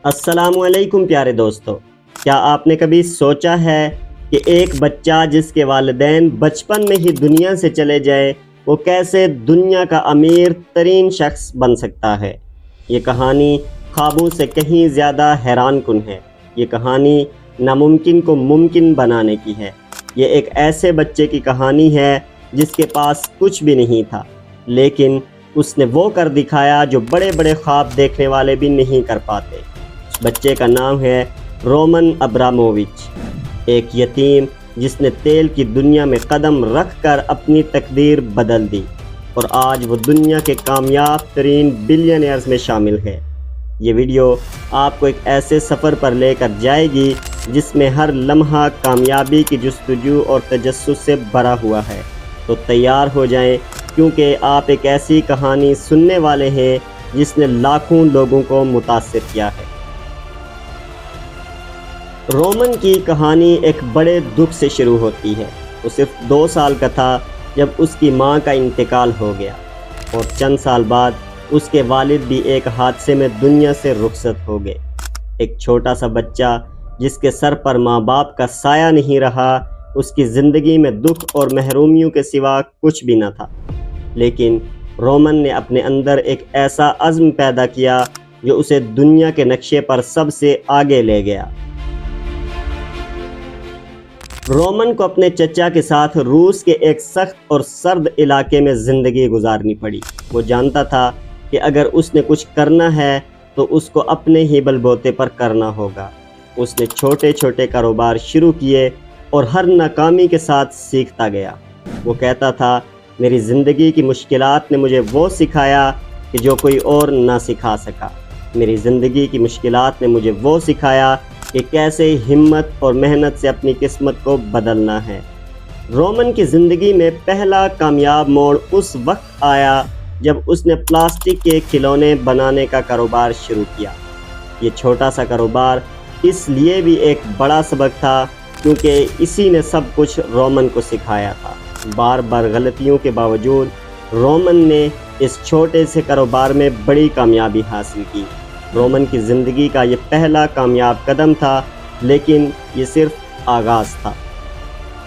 السلام علیکم پیارے دوستو، کیا آپ نے کبھی سوچا ہے کہ ایک بچہ جس کے والدین بچپن میں ہی دنیا سے چلے جائے وہ کیسے دنیا کا امیر ترین شخص بن سکتا ہے؟ یہ کہانی خوابوں سے کہیں زیادہ حیران کن ہے۔ یہ کہانی ناممکن کو ممکن بنانے کی ہے۔ یہ ایک ایسے بچے کی کہانی ہے جس کے پاس کچھ بھی نہیں تھا، لیکن اس نے وہ کر دکھایا جو بڑے بڑے خواب دیکھنے والے بھی نہیں کر پاتے۔ بچے کا نام ہے رومن ابرامووچ، ایک یتیم جس نے تیل کی دنیا میں قدم رکھ کر اپنی تقدیر بدل دی اور آج وہ دنیا کے کامیاب ترین بلینئرز میں شامل ہے۔ یہ ویڈیو آپ کو ایک ایسے سفر پر لے کر جائے گی جس میں ہر لمحہ کامیابی کی جستجو اور تجسس سے بھرا ہوا ہے۔ تو تیار ہو جائیں، کیونکہ آپ ایک ایسی کہانی سننے والے ہیں جس نے لاکھوں لوگوں کو متاثر کیا ہے۔ رومن کی کہانی ایک بڑے دکھ سے شروع ہوتی ہے۔ وہ صرف 2 سال کا تھا جب اس کی ماں کا انتقال ہو گیا، اور چند سال بعد اس کے والد بھی ایک حادثے میں دنیا سے رخصت ہو گئے۔ ایک چھوٹا سا بچہ جس کے سر پر ماں باپ کا سایہ نہیں رہا، اس کی زندگی میں دکھ اور محرومیوں کے سوا کچھ بھی نہ تھا۔ لیکن رومن نے اپنے اندر ایک ایسا عزم پیدا کیا جو اسے دنیا کے نقشے پر سب سے آگے لے گیا۔ رومن کو اپنے چچا کے ساتھ روس کے ایک سخت اور سرد علاقے میں زندگی گزارنی پڑی۔ وہ جانتا تھا کہ اگر اس نے کچھ کرنا ہے تو اس کو اپنے ہی بل بوتے پر کرنا ہوگا۔ اس نے چھوٹے چھوٹے کاروبار شروع کیے اور ہر ناکامی کے ساتھ سیکھتا گیا۔ وہ کہتا تھا، میری زندگی کی مشکلات نے مجھے وہ سکھایا کہ جو کوئی اور نہ سکھا سکا۔ میری زندگی کی مشکلات نے مجھے وہ سکھایا کہ کیسے ہمت اور محنت سے اپنی قسمت کو بدلنا ہے۔ رومن کی زندگی میں پہلا کامیاب موڑ اس وقت آیا جب اس نے پلاسٹک کے کھلونے بنانے کا کاروبار شروع کیا۔ یہ چھوٹا سا کاروبار اس لیے بھی ایک بڑا سبق تھا کیونکہ اسی نے سب کچھ رومن کو سکھایا تھا۔ بار بار غلطیوں کے باوجود رومن نے اس چھوٹے سے کاروبار میں بڑی کامیابی حاصل کی۔ رومن کی زندگی کا یہ پہلا کامیاب قدم تھا، لیکن یہ صرف آغاز تھا۔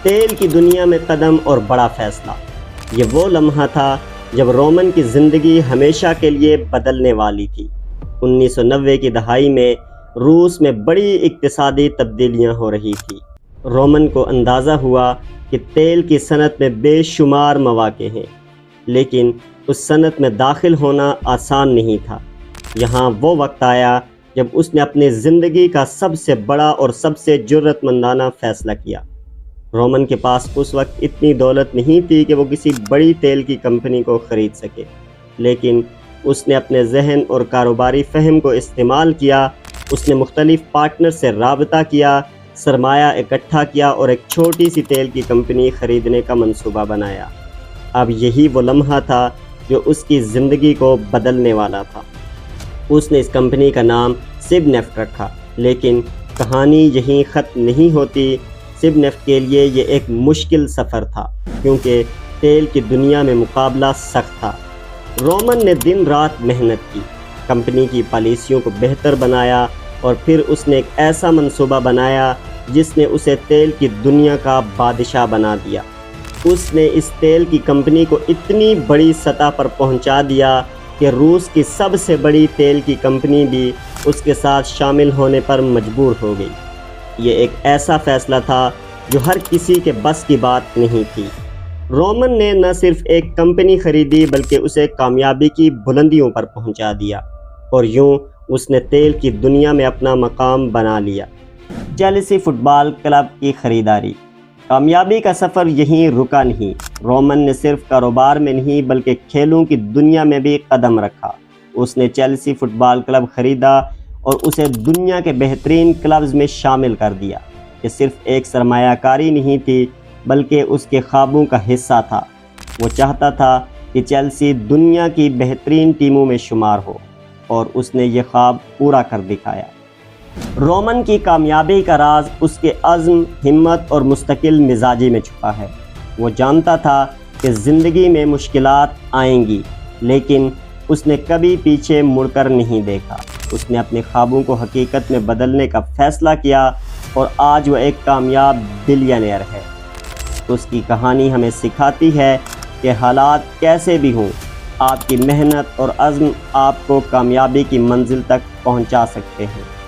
تیل کی دنیا میں قدم اور بڑا فیصلہ۔ یہ وہ لمحہ تھا جب رومن کی زندگی ہمیشہ کے لیے بدلنے والی تھی۔ 1990 کی دہائی میں روس میں بڑی اقتصادی تبدیلیاں ہو رہی تھیں۔ رومن کو اندازہ ہوا کہ تیل کی صنعت میں بے شمار مواقع ہیں، لیکن اس صنعت میں داخل ہونا آسان نہیں تھا۔ یہاں وہ وقت آیا جب اس نے اپنی زندگی کا سب سے بڑا اور سب سے جرأت مندانہ فیصلہ کیا۔ رومن کے پاس اس وقت اتنی دولت نہیں تھی کہ وہ کسی بڑی تیل کی کمپنی کو خرید سکے، لیکن اس نے اپنے ذہن اور کاروباری فہم کو استعمال کیا۔ اس نے مختلف پارٹنر سے رابطہ کیا، سرمایہ اکٹھا کیا اور ایک چھوٹی سی تیل کی کمپنی خریدنے کا منصوبہ بنایا۔ اب یہی وہ لمحہ تھا جو اس کی زندگی کو بدلنے والا تھا۔ اس نے اس کمپنی کا نام سب نیفٹ رکھا، لیکن کہانی یہیں ختم نہیں ہوتی۔ سب نیفٹ کے لیے یہ ایک مشکل سفر تھا کیونکہ تیل کی دنیا میں مقابلہ سخت تھا۔ رومن نے دن رات محنت کی، کمپنی کی پالیسیوں کو بہتر بنایا اور پھر اس نے ایک ایسا منصوبہ بنایا جس نے اسے تیل کی دنیا کا بادشاہ بنا دیا۔ اس نے اس تیل کی کمپنی کو اتنی بڑی سطح پر پہنچا دیا کہ روس کی سب سے بڑی تیل کی کمپنی بھی اس کے ساتھ شامل ہونے پر مجبور ہو گئی۔ یہ ایک ایسا فیصلہ تھا جو ہر کسی کے بس کی بات نہیں تھی۔ رومن نے نہ صرف ایک کمپنی خریدی بلکہ اسے کامیابی کی بلندیوں پر پہنچا دیا، اور یوں اس نے تیل کی دنیا میں اپنا مقام بنا لیا۔ چیلسی فٹ بال کلب کی خریداری۔ کامیابی کا سفر یہیں رکا نہیں۔ رومن نے صرف کاروبار میں نہیں بلکہ کھیلوں کی دنیا میں بھی قدم رکھا۔ اس نے چیلسی فٹ بال کلب خریدا اور اسے دنیا کے بہترین کلبز میں شامل کر دیا۔ یہ صرف ایک سرمایہ کاری نہیں تھی بلکہ اس کے خوابوں کا حصہ تھا۔ وہ چاہتا تھا کہ چیلسی دنیا کی بہترین ٹیموں میں شمار ہو، اور اس نے یہ خواب پورا کر دکھایا۔ رومن کی کامیابی کا راز اس کے عزم، ہمت اور مستقل مزاجی میں چھپا ہے۔ وہ جانتا تھا کہ زندگی میں مشکلات آئیں گی، لیکن اس نے کبھی پیچھے مڑ کر نہیں دیکھا۔ اس نے اپنے خوابوں کو حقیقت میں بدلنے کا فیصلہ کیا اور آج وہ ایک کامیاب بلینئر ہے۔ اس کی کہانی ہمیں سکھاتی ہے کہ حالات کیسے بھی ہوں، آپ کی محنت اور عزم آپ کو کامیابی کی منزل تک پہنچا سکتے ہیں۔